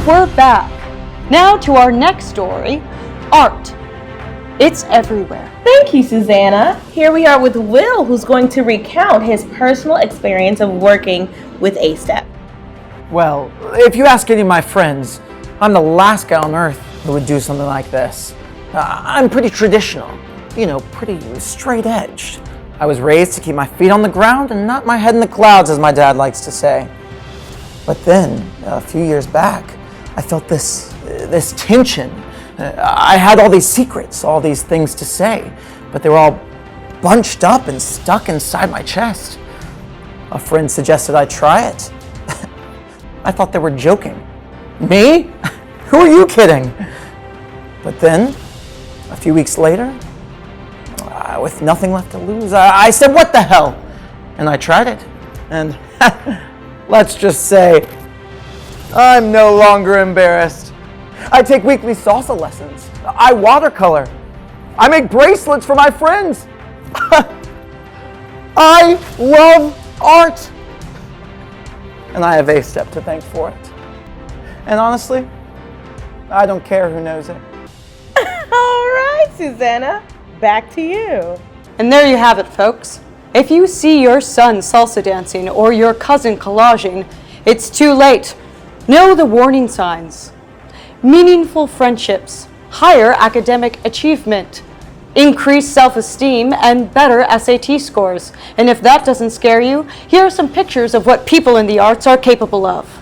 we're back. Now to our next story, art. It's everywhere. Thank you, Susanna. Here we are with Will, who's going to recount his personal experience of working with A-Step. Well, if you ask any of my friends, I'm the last guy on earth who would do something like this. I'm pretty traditional, pretty straight-edged. I was raised to keep my feet on the ground and not my head in the clouds, as my dad likes to say. But then, a few years back, I felt this tension. I had all these secrets, all these things to say, but they were all bunched up and stuck inside my chest. A friend suggested I try it. I thought they were joking. Me? Who are you kidding? But then, a few weeks later, with nothing left to lose, I said, what the hell? And I tried it. And let's just say, I'm no longer embarrassed. I take weekly salsa lessons. I watercolor. I make bracelets for my friends. I love art. And I have A-Step to thank for it. And honestly, I don't care who knows it. All right, Susanna, back to you. And there you have it, folks. If you see your son salsa dancing or your cousin collaging, it's too late. Know the warning signs. Meaningful friendships, higher academic achievement, increased self-esteem, and better SAT scores. And if that doesn't scare you, here are some pictures of what people in the arts are capable of.